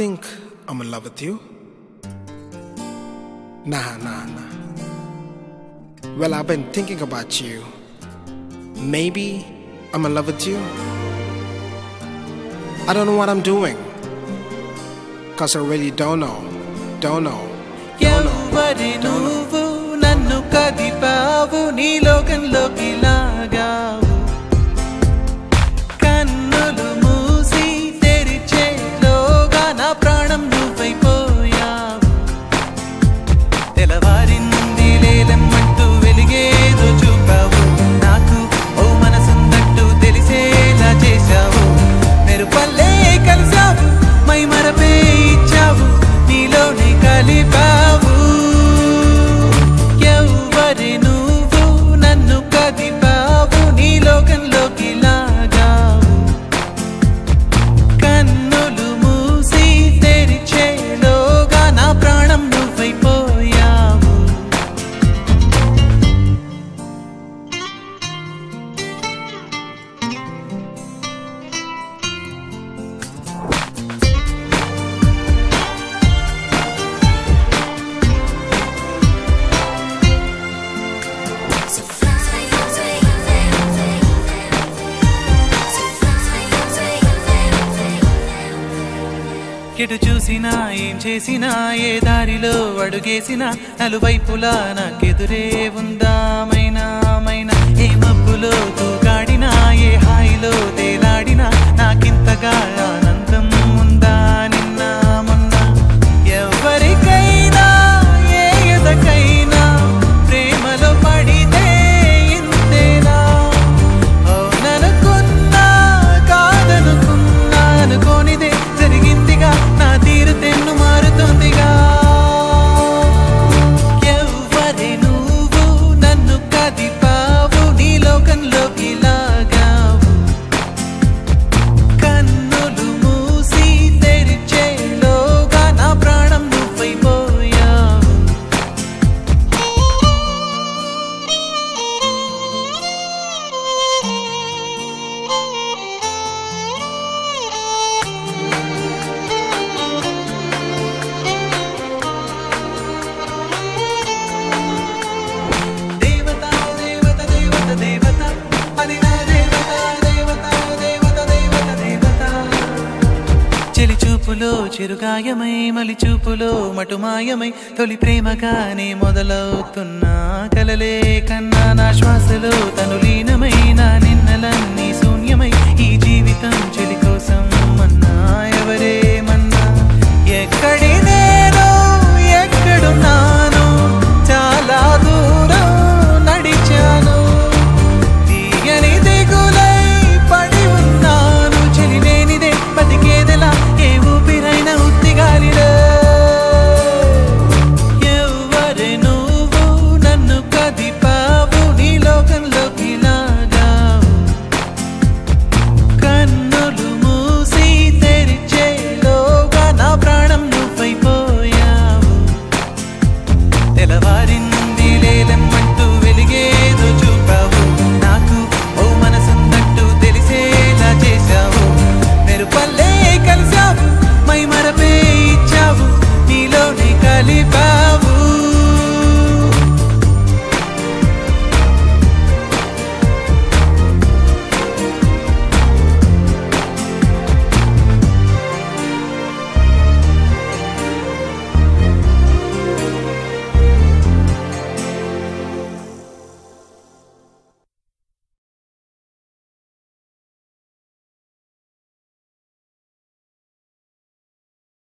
think I'm in love with you. Nah. Well, I've been thinking about you. Maybe I'm in love with you. I don't know what I'm doing, 'cause I really don't know. ఎవరి నువ్వు నన్ను కదిపావు నీ లోకంలోకి లాగావు కన్నులు మూసి తెరిచేలోగా నా ప్రాణం నువ్వైపోయావు తెల్లవారింది లేలమ్మంటూ వెలిగేదో చూపావు నాకు ఓ మనసున్నట్టు తెలిసేలా చేశావు మెరుపల్లే కలిసావు మై మరపే ఇచ్చావు నీలోనే కలిపావు ఎవరి నువ్వు నన్ను కదిపావు నీ లోకంలోకి లాగావు కన్నులు మూసి తెరిచేలోగా నా ప్రాణం నువ్వైపోయావు ఎటు చూసినా ఏం చేసినా ఏ దారిలో అడుగేసినా నలువైపులా నాకెదురే ఉందామైనా ఏ మబ్బులో తూగాడినా ఏ హాయిలో తేలాడినా నాకింతగా ఆనందం ఉందా నిన్న మొన్న ఎవరికైనా ఏ ఎదకైనా ప్రేమలో పడితే ఇంతేనా అవుననుకున్నా కాదనుకున్నా అనుకోనిదే జరిగిందిగా నా తీరు తెన్ను మారుతుందిగా ఎవరి నువ్వు నన్ను కదిపావు నీ లోకంలోకి లాగావు కన్నులు మూసి తెరిచేలోగా నా ప్రాణం నువ్వైపోయావు చెలి చూపులో చిరుగాయమై మలి చూపులో మటుమాయమై తొలి ప్రేమగానే మొదలవుతున్నా కలలే కన్నా నా శ్వాసలో తను లీనమై నా నిన్నలన్నీ శూన్యమై ఈ జీవితం చెలి కోసం మన్నా ఎవరేమన్నా ఎక్కడి నేను ఎక్కడున్నాను చాలా దూరం నడిచాను తీయని దిగులై పడి ఉన్నాను చెలి లేనిదే బతికేదెలా ఏ ఊపిరైనా ఉత్తిగాలిలో ఎవరి నువ్వు నన్ను కదిపావు నీ లోకంలోకి లాగావు కన్నులు మూసి తెరిచేలోగా నా ప్రాణం నువ్వైపోయావు తెల్లవారింది లేలమ్మ